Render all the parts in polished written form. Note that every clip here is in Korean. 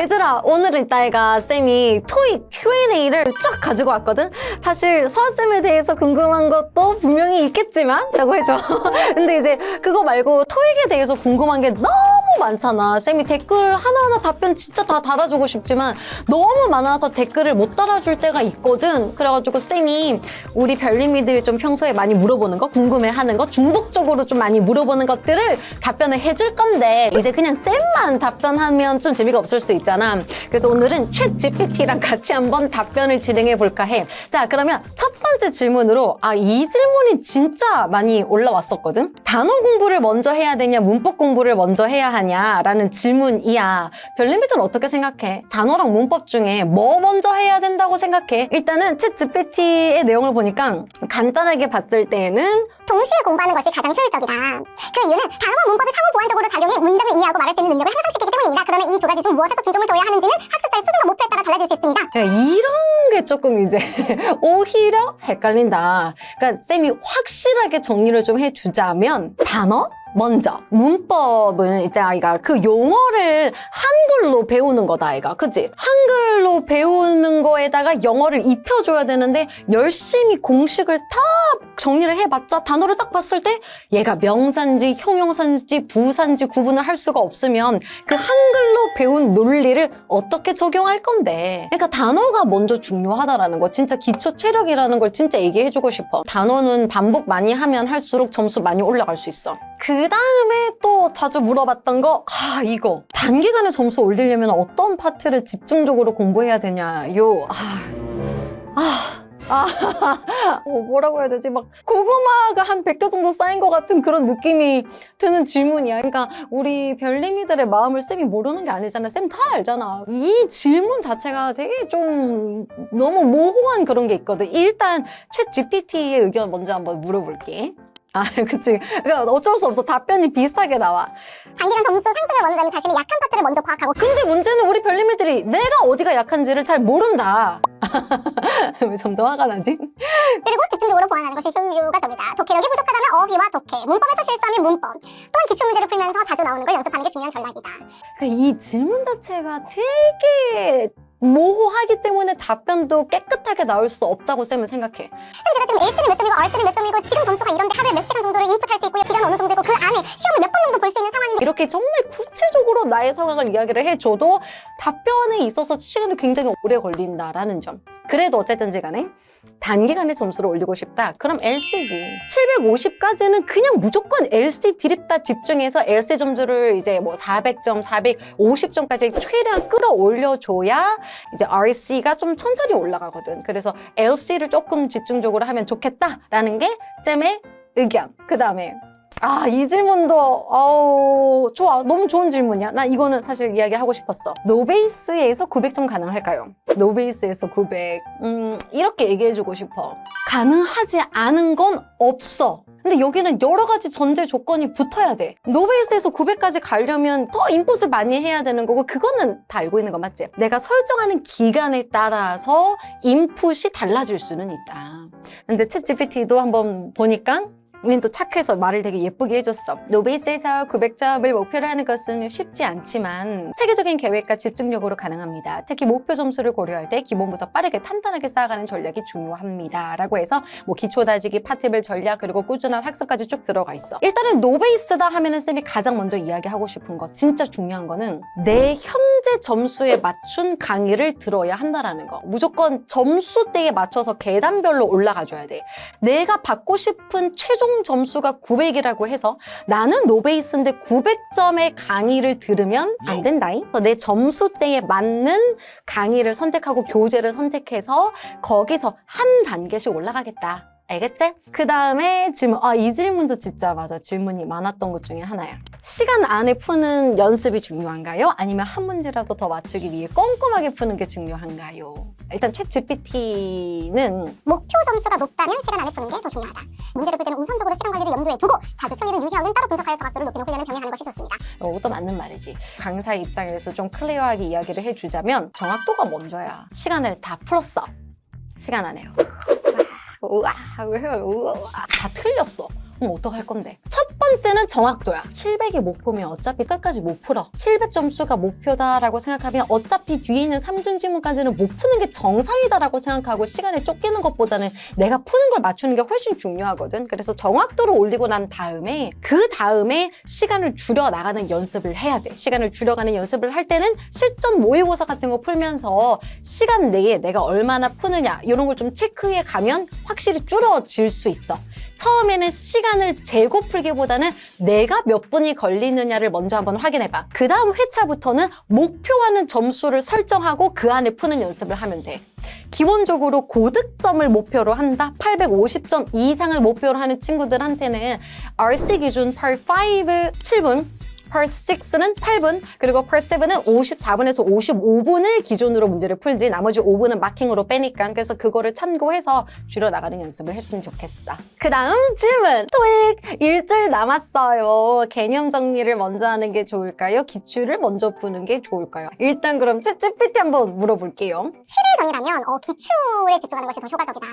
얘들아, 오늘은 이따가 쌤이 토익 Q&A를 쫙 가지고 왔거든? 사실 서쌤에 대해서 궁금한 것도 분명히 있겠지만 라고 해줘. 근데 이제 그거 말고 토익에 대해서 궁금한 게 너무 많잖아. 쌤이 댓글 하나하나 답변 진짜 다 달아주고 싶지만 너무 많아서 댓글을 못 달아줄 때가 있거든. 그래가지고 쌤이 우리 별님이들이 좀 평소에 많이 물어보는 거, 궁금해하는 거, 중복적으로 좀 많이 물어보는 것들을 답변을 해줄 건데 이제 그냥 쌤만 답변하면 좀 재미가 없을 수 있잖아. 그래서 오늘은 챗 GPT랑 같이 한번 답변을 진행해 볼까 해. 자, 그러면 첫 번째 질문으로 이 질문이 진짜 많이 올라왔었거든. 단어 공부를 먼저 해야 되냐, 문법 공부를 먼저 해야 하냐라는 질문이야. 별님이들은 어떻게 생각해? 단어랑 문법 중에 뭐 먼저 해야 된다고 생각해? 일단은 챗 GPT의 내용을 보니까 간단하게 봤을 때에는 동시에 공부하는 것이 가장 효율적이다. 그 이유는 단어와 문법을 상호 보완적으로 작용해 문장을 이해하고 말할 수 있는 능력을 향상시키기 때문입니다. 그러나 이 두 가지 중 무엇에 더 중점을 둬야 하는지는 학습자의 수준과 목표에 따라 달라질 수 있습니다. 이런 게 조금 이제 오히려 헷갈린다. 그러니까 쌤이 확실하게 정리를 좀 해주자면 단어? 먼저 문법은 이때 아이가 그 용어를 한글로 배우는 거다 아이가, 그치? 한글로 배우는 거에다가 영어를 입혀줘야 되는데 열심히 공식을 다 정리를 해봤자 단어를 딱 봤을 때 얘가 명사인지 형용사인지 부사인지 구분을 할 수가 없으면 그 한글로 배운 논리를 어떻게 적용할 건데. 그러니까 단어가 먼저 중요하다라는 거, 진짜 기초 체력이라는 걸 진짜 얘기해주고 싶어. 단어는 반복 많이 하면 할수록 점수 많이 올라갈 수 있어. 그 다음에 또 자주 물어봤던 거, 이거 단기간에 점수 올리려면 어떤 파트를 집중적으로 공부해야 되냐요. 뭐라고 해야 되지? 막 고구마가 한 100개 정도 쌓인 것 같은 그런 느낌이 드는 질문이야. 그러니까 우리 별님이들의 마음을 쌤이 모르는 게 아니잖아. 쌤 다 알잖아. 이 질문 자체가 되게 좀 너무 모호한 그런 게 있거든. 일단 챗 GPT의 의견 먼저 한번 물어볼게. 그치. 그러니까 어쩔 수 없어. 답변이 비슷하게 나와. 단기간 점수 상승을 원한다면 자신의 약한 파트를 먼저 파악하고 근데 문제는 우리 별님이들이 내가 어디가 약한지를 잘 모른다. 왜 점점 화가 나지? 그리고 집중적으로 보완하는 것이 효과적이다. 독해력이 부족하다면 어휘와 독해, 문법에서 실수하면 문법, 또한 기출문제를 풀면서 자주 나오는 걸 연습하는 게 중요한 전략이다. 그러니까 이 질문 자체가 되게 모호하기 때문에 답변도 깨끗하게 나올 수 없다고 쌤은 생각해. 쌤, 제가 지금 A쓰는 몇 점이고 R쓰는 몇 점이고 지금 점수가 이런데 하루에 몇 시간 정도를 인풋할 수 있고요. 기간은 어느 정도고 그 안에 시험을 몇 번 정도 볼 수 있는 상황인데 이렇게 정말 구체적으로 나의 상황을 이야기를 해줘도 답변에 있어서 시간이 굉장히 오래 걸린다라는 점. 그래도 어쨌든지 간에 단기간에 점수를 올리고 싶다. 그럼 LC지. 750까지는 그냥 무조건 LC 드립다 집중해서 LC 점수를 이제 뭐 400점, 450점까지 최대한 끌어올려줘야 이제 RC가 좀 천천히 올라가거든. 그래서 LC를 조금 집중적으로 하면 좋겠다라는 게 쌤의 의견. 그 다음에 이 질문도 좋아. 너무 좋은 질문이야. 나 이거는 사실 이야기하고 싶었어. 노베이스에서 900점 가능할까요? 노베이스에서 900 이렇게 얘기해주고 싶어. 가능하지 않은 건 없어. 근데 여기는 여러 가지 전제 조건이 붙어야 돼. 노베이스에서 900까지 가려면 더 인풋을 많이 해야 되는 거고, 그거는 다 알고 있는 거 맞지? 내가 설정하는 기간에 따라서 인풋이 달라질 수는 있다. 근데 챗 GPT도 한번 보니까 우린 또 착해서 말을 되게 예쁘게 해줬어. 노베이스에서 900점을 목표로 하는 것은 쉽지 않지만 체계적인 계획과 집중력으로 가능합니다. 특히 목표 점수를 고려할 때 기본부터 빠르게 탄탄하게 쌓아가는 전략이 중요합니다. 라고 해서 뭐 기초 다지기, 파트별 전략, 그리고 꾸준한 학습까지 쭉 들어가 있어. 일단은 노베이스다 하면은 쌤이 가장 먼저 이야기하고 싶은 거, 진짜 중요한 거는 내 현재 점수에 맞춘 강의를 들어야 한다라는 거. 무조건 점수대에 맞춰서 계단별로 올라가줘야 돼. 내가 받고 싶은 최종 점수가 900이라고 해서 나는 노베이스인데 900점의 강의를 들으면 안 된다잉. 내 점수대에 맞는 강의를 선택하고 교재를 선택해서 거기서 한 단계씩 올라가겠다. 알겠지? 그 다음에 질문. 이 질문도 진짜 맞아. 질문이 많았던 것 중에 하나야. 시간 안에 푸는 연습이 중요한가요? 아니면 한 문제라도 더 맞추기 위해 꼼꼼하게 푸는 게 중요한가요? 일단 챗 GPT는 목표 점수가 높다면 시간 안에 푸는 게 더 중요하다. 문제를 풀 때는 우선적으로 시간 관리를 염두에 두고 자주 틀리는 유형은 따로 분석하여 정확도를 높이는 훈련을 병행하는 것이 좋습니다. 이것도 맞는 말이지. 강사의 입장에서 좀 클리어하게 이야기를 해주자면 정확도가 먼저야. 시간 안에 다 풀었어. 시간 안에요. 우와, 다 틀렸어. 그럼 어떡할 건데? 첫 번째는 정확도야. 700이 목표면 어차피 끝까지 못 풀어. 700 점수가 목표다라고 생각하면 어차피 뒤에 있는 3중 지문까지는 못 푸는 게 정상이다라고 생각하고 시간에 쫓기는 것보다는 내가 푸는 걸 맞추는 게 훨씬 중요하거든. 그래서 정확도를 올리고 난 다음에 그 다음에 시간을 줄여 나가는 연습을 해야 돼. 시간을 줄여가는 연습을 할 때는 실전 모의고사 같은 거 풀면서 시간 내에 내가 얼마나 푸느냐 이런 걸 좀 체크해 가면 확실히 줄어질 수 있어. 처음에는 시간을 재고 풀기보다는 내가 몇 분이 걸리느냐를 먼저 한번 확인해봐. 그 다음 회차부터는 목표하는 점수를 설정하고 그 안에 푸는 연습을 하면 돼. 기본적으로 고득점을 목표로 한다. 850점 이상을 목표로 하는 친구들한테는 RC 기준 Part 5 7분, Part 6는 8분, 그리고 Part 7은 54분에서 55분을 기준으로 문제를 풀지 나머지 5분은 마킹으로 빼니까 그래서 그거를 참고해서 줄여나가는 연습을 했으면 좋겠어. 그 다음 질문! 토익 일주일 남았어요. 개념 정리를 먼저 하는 게 좋을까요? 기출을 먼저 푸는 게 좋을까요? 일단 그럼 챗GPT 한번 물어볼게요. 7일 전이라면 기출에 집중하는 것이 더 효과적이다.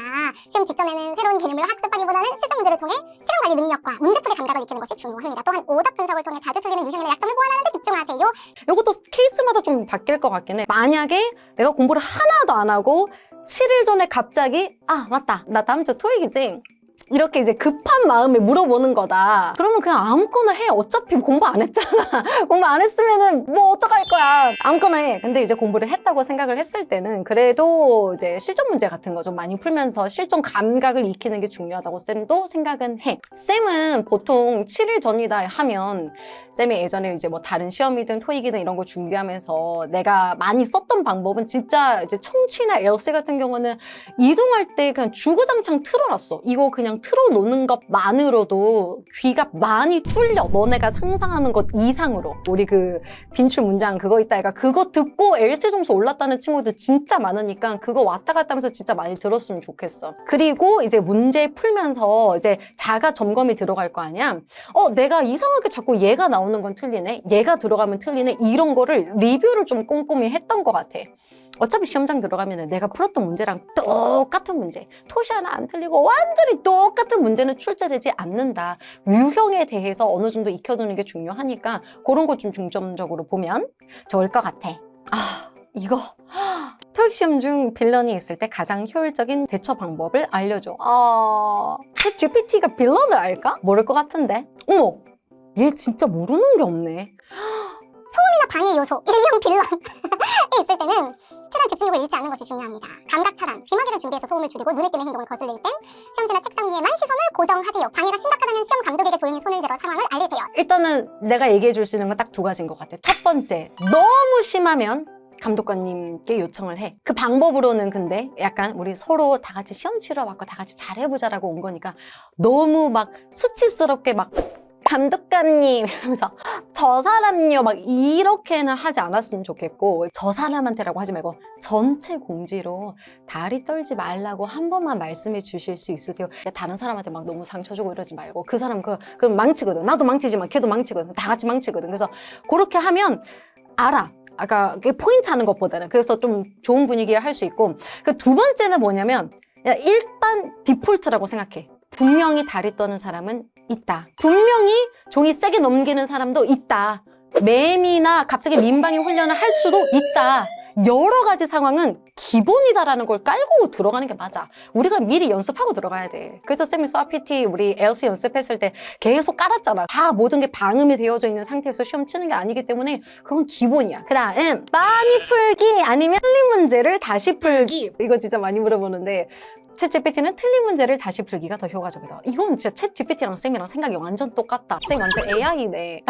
시험 직전에는 새로운 개념을 학습하기보다는 실전 문제를 통해 시간 관리 능력과 문제풀이 감각을 익히는 것이 중요합니다. 또한 오답 분석을 통해 자주 틀리는 유형이나 약점을 보완하는 데 집중하세요. 이것도 케이스마다 좀 바뀔 것 같긴 해. 만약에 내가 공부를 하나도 안 하고 7일 전에 갑자기 맞다. 나 다음 주 토익이지? 이렇게 이제 급한 마음에 물어보는 거다. 그러면 그냥 아무거나 해. 어차피 공부 안 했잖아. 공부 안 했으면은 뭐 어떡할 거야. 아무거나 해. 근데 이제 공부를 했다고 생각을 했을 때는 그래도 이제 실전 문제 같은 거 좀 많이 풀면서 실전 감각을 익히는 게 중요하다고 쌤도 생각은 해. 쌤은 보통 7일 전이다 하면 쌤이 예전에 이제 뭐 다른 시험이든 토익이든 이런 거 준비하면서 내가 많이 썼던 방법은 진짜 이제 청취나 LC 같은 경우는 이동할 때 그냥 주구장창 틀어놨어. 이거 그냥 틀어놓는 것만으로도 귀가 많이 뚫려. 너네가 상상하는 것 이상으로. 우리 그 빈출 문장 그거 있다 얘가 그거 듣고 LC 점수 올랐다는 친구들 진짜 많으니까 그거 왔다 갔다 하면서 진짜 많이 들었으면 좋겠어. 그리고 이제 문제 풀면서 이제 자가 점검이 들어갈 거 아니야. 내가 이상하게 자꾸 얘가 나오는 건 틀리네. 얘가 들어가면 틀리네. 이런 거를 리뷰를 좀 꼼꼼히 했던 것 같아. 어차피 시험장 들어가면 내가 풀었던 문제랑 똑같은 문제, 토시 하나 안 틀리고 완전히 똑같은 문제는 출제되지 않는다. 유형에 대해서 어느 정도 익혀두는 게 중요하니까 그런 거 좀 중점적으로 보면 좋을 것 같아. 이거 토익 시험 중 빌런이 있을 때 가장 효율적인 대처 방법을 알려줘. GPT가 빌런을 알까? 모를 것 같은데. 어머, 얘 진짜 모르는 게 없네. 소음이나 방해 요소, 일명 빌런이 있을 때는 최대한 집중력을 잃지 않는 것이 중요합니다. 감각 차단, 귀마개를 준비해서 소음을 줄이고 눈에 띄는 행동을 거슬릴 땐 시험지나 책상 위에만 시선을 고정하세요. 방해가 심각하다면 시험 감독에게 조용히 손을 들어 상황을 알리세요. 일단은 내가 얘기해 줄 수 있는 건 딱 두 가지인 것 같아. 첫 번째, 너무 심하면 감독관님께 요청을 해. 그 방법으로는 근데 약간 우리 서로 다 같이 시험 치러 왔고 다 같이 잘해보자라고 온 거니까 너무 막 수치스럽게 막 감독관님 이러면서 저 사람요 막 이렇게는 하지 않았으면 좋겠고 저 사람한테라고 하지 말고 전체 공지로 다리 떨지 말라고 한 번만 말씀해 주실 수 있으세요? 다른 사람한테 막 너무 상처 주고 이러지 말고 그 사람 그럼 망치거든. 나도 망치지만 걔도 망치거든. 다 같이 망치거든. 그래서 그렇게 하면 알아. 아까 포인트 하는 것보다는 그래서 좀 좋은 분위기에 할 수 있고 그 두 번째는 뭐냐면 일단 디폴트라고 생각해. 분명히 다리 떠는 사람은 있다. 분명히 종이 세게 넘기는 사람도 있다. 맴이나 갑자기 민방위 훈련을 할 수도 있다. 여러 가지 상황은 기본이다라는 걸 깔고 들어가는 게 맞아. 우리가 미리 연습하고 들어가야 돼. 그래서 쌤이 수학 PT 우리 LC 연습했을 때 계속 깔았잖아. 다 모든 게 방음이 되어져 있는 상태에서 시험 치는 게 아니기 때문에 그건 기본이야. 그 다음 많이 풀기 아니면 틀린 문제를 다시 풀기. 이거 진짜 많이 물어보는데 챗GPT는 틀린 문제를 다시 풀기가 더 효과적이다. 이건 진짜 챗GPT랑 쌤이랑 생각이 완전 똑같다. 쌤 완전 AI네.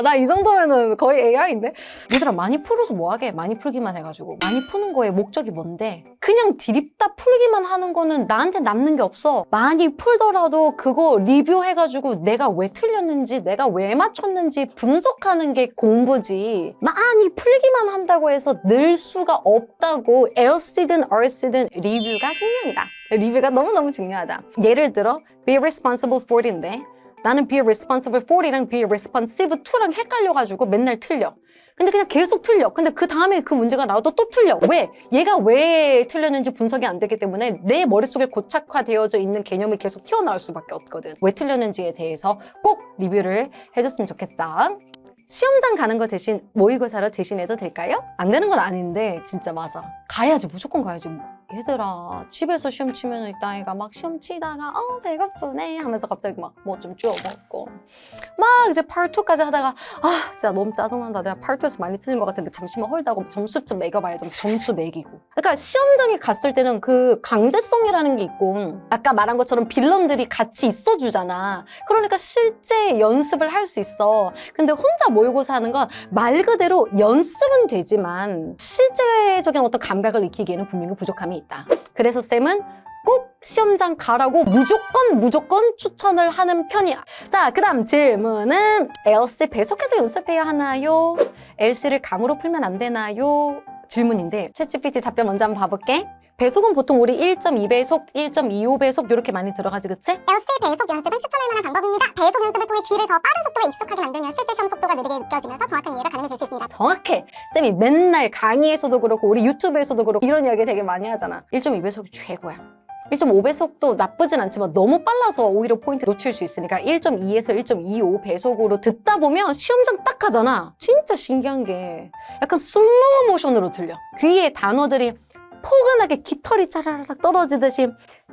나 이 정도면은 거의 AI인데? 얘들아 많이 풀어서 뭐하게? 많이 풀기만 해가지고. 많이 푸는 거에 목적이 뭔데? 그냥 디립다 풀기만 하는 거는 나한테 남는 게 없어. 많이 풀더라도 그거 리뷰해가지고 내가 왜 틀렸는지 내가 왜 맞췄는지 분석하는 게 공부지. 많이 풀기만 한다고 해서 늘 수가 없다고 LC든 RC든 리뷰가 생명이다. 리뷰가 너무너무 중요하다. 예를 들어 be responsible for인데 나는 be responsible for이랑 be responsive to랑 헷갈려가지고 맨날 틀려. 근데 그냥 계속 틀려. 근데 그 다음에 그 문제가 나와도 또 틀려. 왜? 얘가 왜 틀렸는지 분석이 안 되기 때문에 내 머릿속에 고착화되어져 있는 개념이 계속 튀어나올 수밖에 없거든. 왜 틀렸는지에 대해서 꼭 리뷰를 해줬으면 좋겠어. 시험장 가는 거 대신 모의고사로 대신해도 될까요? 안 되는 건 아닌데 진짜 맞아. 가야지. 무조건 가야지. 얘들아 집에서 시험 치면 이따 애가 막 시험 치다가 배고프네 하면서 갑자기 막 뭐 좀 주워 먹고 막 이제 part2까지 하다가 진짜 너무 짜증난다. 내가 part2에서 많이 틀린 것 같은데 잠시만 홀드하고 점수 좀 매겨봐야지. 점수 매기고. 그러니까 시험장에 갔을 때는 그 강제성이라는 게 있고 아까 말한 것처럼 빌런들이 같이 있어주잖아. 그러니까 실제 연습을 할 수 있어. 근데 혼자 모의고사 하는 건 말 그대로 연습은 되지만 실제적인 어떤 감각을 익히기에는 분명히 부족함이 있다. 그래서 쌤은 꼭 시험장 가라고 무조건 추천을 하는 편이야. 자, 그 다음 질문은 LC 배속해서 연습해야 하나요? LC를 감으로 풀면 안 되나요? 질문인데 챗GPT 답변 먼저 한번 봐볼게. 배속은 보통 우리 1.2배속, 1.25배속 이렇게 많이 들어가지, 그치? LC 배속 연습은 추천할 만한 방법입니다. 배속 연습을 통해 귀를 더 빠른 속도로 익숙하게 만들면 실제 시험 속도가 느리게 느껴지면서 정확한 이해가 가능해질 수 있습니다. 정확해. 쌤이 맨날 강의에서도 그렇고 우리 유튜브에서도 그렇고 이런 이야기 되게 많이 하잖아. 1.2배속이 최고야. 1.5배속도 나쁘진 않지만 너무 빨라서 오히려 포인트 놓칠 수 있으니까 1.2에서 1.25배속으로 듣다 보면 시험장 딱 가잖아. 진짜 신기한 게 약간 슬로우 모션으로 들려. 귀에 단어들이 포근하게 깃털이 짜라락 떨어지듯이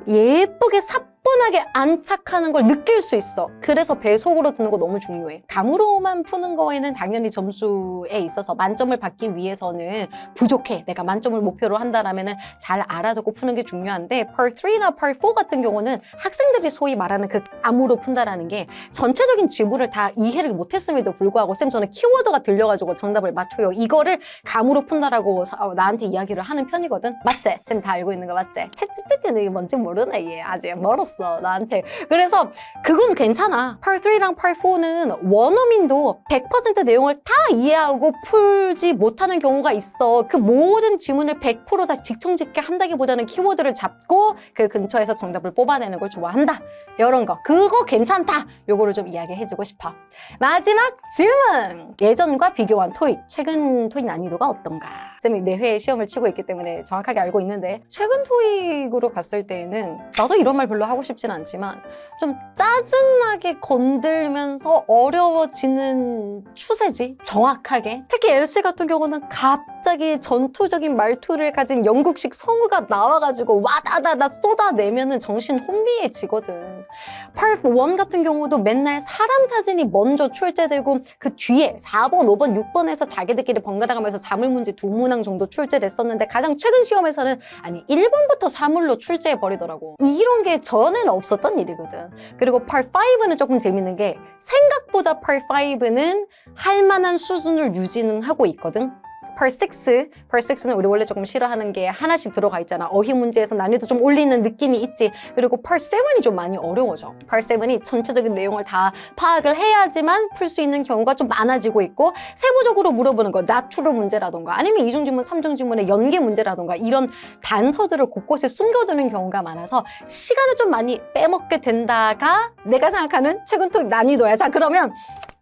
예쁘게 사뿐하게 안착하는 걸 느낄 수 있어. 그래서 배속으로 듣는 거 너무 중요해. 감으로만 푸는 거에는 당연히 점수에 있어서 만점을 받기 위해서는 부족해. 내가 만점을 목표로 한다라면 잘 알아듣고 푸는 게 중요한데 Part 3나 Part 4 같은 경우는 학생들이 소위 말하는 그 감으로 푼다라는 게 전체적인 지문을 다 이해를 못했음에도 불구하고 쌤 저는 키워드가 들려가지고 정답을 맞춰요. 이거를 감으로 푼다라고 나한테 이야기를 하는 편이거든. 맞지? 쌤 다 알고 있는 거 맞지? 챗GPT는 이게 뭔지 모르네. 얘 아직 멀었어 나한테. 그래서 그건 괜찮아. Part 3랑 Part 4는 원어민도 100% 내용을 다 이해하고 풀지 못하는 경우가 있어. 그 모든 지문을 100% 다 직청짓게 한다기보다는 키워드를 잡고 그 근처에서 정답을 뽑아내는 걸 좋아한다. 이런 거. 그거 괜찮다. 요거를 좀 이야기해주고 싶어. 마지막 질문. 예전과 비교한 토익. 최근 토익 난이도가 어떤가? 쌤이 매회 시험을 치고 있기 때문에 정확하게 알고 있는데 최근 토익으로 갔을 때에는 나도 이런 말 별로 하고 싶진 않지만 좀 짜증나게 건들면서 어려워지는 추세지. 정확하게. 특히 LC 같은 경우는 갑자기 전투적인 말투를 가진 영국식 성우가 나와가지고 와다다다 쏟아내면은 정신 혼미해지거든. Part 1 같은 경우도 맨날 사람 사진이 먼저 출제되고 그 뒤에 4번, 5번, 6번에서 자기들끼리 번갈아가면서 사물문제 2문항 정도 출제를 했었는데 가장 최근 시험에서는 아니 1번부터 사물로 출제해버리더라고. 이런 게 전에는 없었던 일이거든. 그리고 Part 5는 조금 재밌는 게 생각보다 Part 5는 할 만한 수준을 유지는 하고 있거든. Part 6는 우리 원래 조금 싫어하는 게 하나씩 들어가 있잖아. 어휘 문제에서 난이도 좀 올리는 느낌이 있지. 그리고 Part 7이 좀 많이 어려워져. Part 7이 전체적인 내용을 다 파악을 해야지만 풀 수 있는 경우가 좀 많아지고 있고 세부적으로 물어보는 거, not true 문제라던가 아니면 이중지문, 삼중지문의 연계 문제라던가 이런 단서들을 곳곳에 숨겨두는 경우가 많아서 시간을 좀 많이 빼먹게 된다가 내가 생각하는 최근 토익 난이도야. 자, 그러면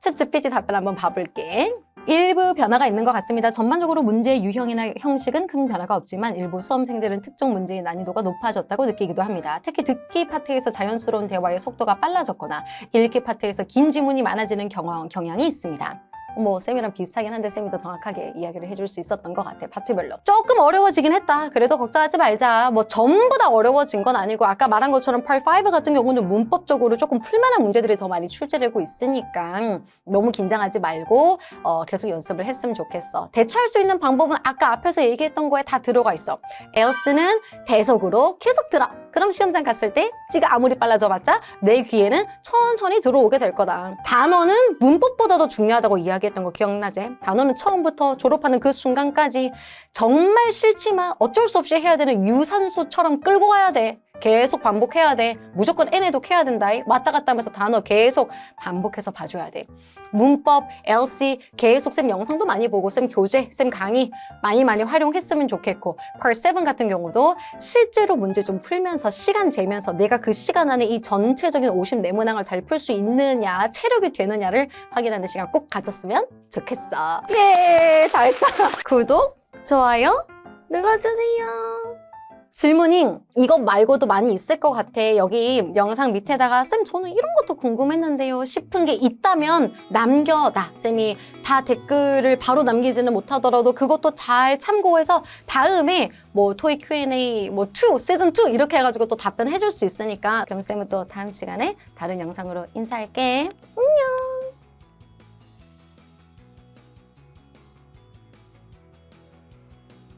챗GPT 답변 한번 봐볼게. 일부 변화가 있는 것 같습니다. 전반적으로 문제의 유형이나 형식은 큰 변화가 없지만 일부 수험생들은 특정 문제의 난이도가 높아졌다고 느끼기도 합니다. 특히 듣기 파트에서 자연스러운 대화의 속도가 빨라졌거나 읽기 파트에서 긴 지문이 많아지는 경향이 있습니다. 뭐 쌤이랑 비슷하긴 한데 쌤이 더 정확하게 이야기를 해줄 수 있었던 것 같아. 파트별로. 조금 어려워지긴 했다. 그래도 걱정하지 말자. 뭐 전부 다 어려워진 건 아니고 아까 말한 것처럼 Part 5 같은 경우는 문법적으로 조금 풀만한 문제들이 더 많이 출제되고 있으니까 너무 긴장하지 말고 계속 연습을 했으면 좋겠어. 대처할 수 있는 방법은 아까 앞에서 얘기했던 거에 다 들어가 있어. else는 배속으로 계속 들어. 그럼 시험장 갔을 때 지가 아무리 빨라져봤자 내 귀에는 천천히 들어오게 될 거다. 단어는 문법보다 더 중요하다고 이야기했던 거 기억나지? 단어는 처음부터 졸업하는 그 순간까지 정말 싫지만 어쩔 수 없이 해야 되는 유산소처럼 끌고 가야 돼. 계속 반복해야 돼. 무조건 N에도 해야 된다. 왔다 갔다 하면서 단어 계속 반복해서 봐줘야 돼. 문법, LC 계속 쌤 영상도 많이 보고 쌤 교재, 쌤 강의 많이 활용했으면 좋겠고 Part 7 같은 경우도 실제로 문제 좀 풀면서 시간 재면서 내가 그 시간 안에 이 전체적인 54문항을 잘 풀 수 있느냐, 체력이 되느냐를 확인하는 시간 꼭 가졌으면 좋겠어. 예, 다 했다. 구독, 좋아요 눌러주세요. 질문이 이것 말고도 많이 있을 것 같아. 여기 영상 밑에다가 쌤 저는 이런 것도 궁금했는데요 싶은 게 있다면 남겨놔. 쌤이 다 댓글을 바로 남기지는 못하더라도 그것도 잘 참고해서 다음에 뭐 토익 Q&A 뭐 2, 시즌 2 이렇게 해가지고 또 답변해 줄 수 있으니까 그럼 쌤은 또 다음 시간에 다른 영상으로 인사할게. 안녕.